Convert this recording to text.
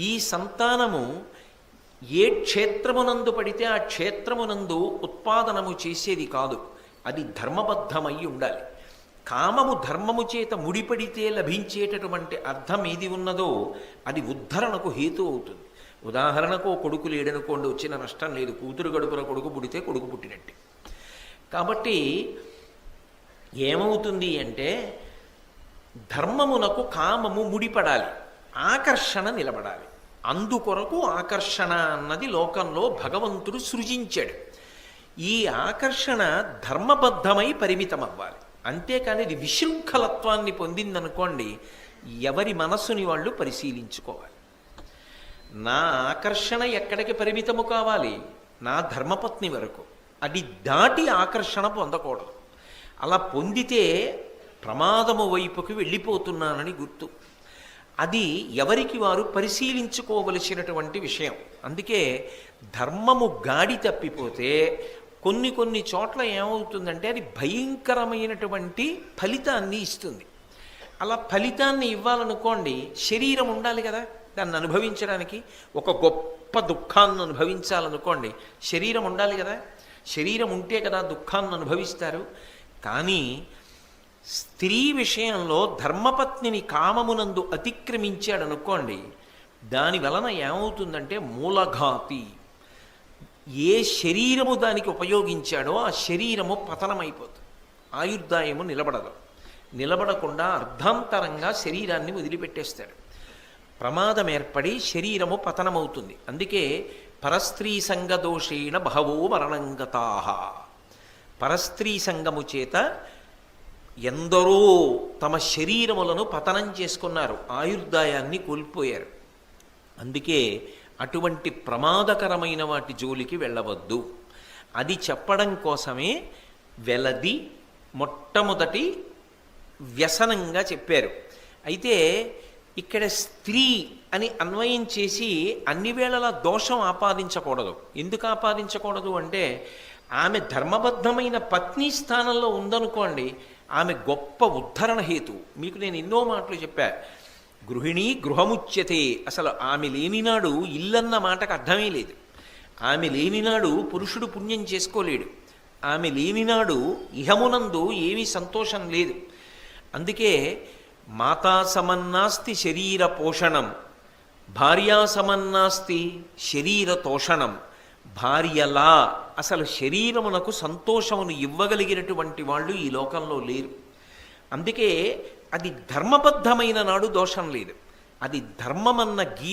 ఈ సంతానము ఏ క్షేత్రమునందు పడితే ఆ క్షేత్రమునందు ఉత్పాదనము చేసేది కాదు. అది ధర్మబద్ధమై ఉండాలి. కామము ధర్మము చేత ముడిపడితే లభించేటటువంటి అర్థం ఏది ఉన్నదో అది ఉద్ధరణకు హేతు అవుతుంది. ఉదాహరణకు ఓ కొడుకు లేడనుకోండి, వచ్చిన నష్టం లేదు. కూతురు గడుపున కొడుకు పుడితే కొడుకు పుట్టినట్టే. కాబట్టి ఏమవుతుంది అంటే ధర్మమునకు కామము ముడిపడాలి, ఆకర్షణ నిలబడాలి. అందుకొరకు ఆకర్షణ అన్నది లోకంలో భగవంతుడు సృజించాడు. ఈ ఆకర్షణ ధర్మబద్ధమై పరిమితం అవ్వాలి. అంతేకాని ఇది విశృంఖలత్వాన్ని పొందిందనుకోండి, ఎవరి మనస్సుని వాళ్ళు పరిశీలించుకోవాలి. నా ఆకర్షణ ఎక్కడికి పరిమితము కావాలి? నా ధర్మపత్ని వరకు. అది దాటి ఆకర్షణ పొందకూడదు. అలా పొందితే ప్రమాదము వైపుకి వెళ్ళిపోతున్నానని గుర్తు. అది ఎవరికి వారు పరిశీలించుకోవలసినటువంటి విషయం. అందుకే ధర్మము గాడి తప్పిపోతే కొన్ని చోట్ల ఏమవుతుందంటే అది భయంకరమైనటువంటి ఫలితాన్ని ఇస్తుంది. అలా ఫలితాన్ని ఇవ్వాలనుకోండి, శరీరం ఉండాలి కదా దాన్ని అనుభవించడానికి. ఒక గొప్ప దుఃఖాన్ని అనుభవించాలనుకోండి, శరీరం ఉండాలి కదా. శరీరం ఉంటే కదా దుఃఖాన్ని అనుభవిస్తారు. కానీ స్త్రీ విషయంలో ధర్మపత్నిని కామమునందు అతిక్రమించాడనుకోండి, దాని వలన ఏమవుతుందంటే మూలఘాతి. ఏ శరీరము దానికి ఉపయోగించాడో ఆ శరీరము పతనమైపోతుంది. ఆయుర్దాయము నిలబడదు. నిలబడకుండా అర్ధాంతరంగా శరీరాన్ని వదిలిపెట్టేస్తాడు. ప్రమాదం ఏర్పడి శరీరము పతనమవుతుంది. అందుకే పరస్త్రీ సంగదోషేణ బహవో మరణంగతాః. పరస్త్రీ సంగము చేత ఎందరో తమ శరీరములను పతనం చేసుకున్నారు, ఆయుర్దాయాన్ని కోల్పోయారు. అందుకే అటువంటి ప్రమాదకరమైన వాటి జోలికి వెళ్ళవద్దు. అది చెప్పడం కోసమే వెలది మొట్టమొదటి వ్యసనంగా చెప్పారు. అయితే ఇక్కడ స్త్రీ అని అన్వయం చేసి అన్ని వేళలా దోషం ఆపాదించకూడదు. ఎందుకు ఆపాదించకూడదు అంటే ఆమె ధర్మబద్ధమైన పత్ని స్థానంలో ఉందనుకోండి, ఆమె గొప్ప ఉద్ధరణ హేతు. మీకు నేను ఎన్నో మాటలు చెప్పా. గృహిణీ గృహముచ్యతే. అసలు ఆమె లేనినాడు ఇల్లన్న మాటకు అర్థమే లేదు. ఆమె లేనినాడు పురుషుడు పుణ్యం చేసుకోలేడు. ఆమె లేనినాడు ఇహమునందు ఏమీ సంతోషం లేదు. అందుకే మాతా సమన్నాస్తి శరీర పోషణం, భార్యా సమన్నాస్తి శరీర తోషణం. భార్యలా అసలు శరీరమునకు సంతోషమును ఇవ్వగలిగినటువంటి వాళ్ళు ఈ లోకంలో లేరు. అందుకే అది ధర్మబద్ధమైన నాడు దోషం లేదు. అది ధర్మమన్న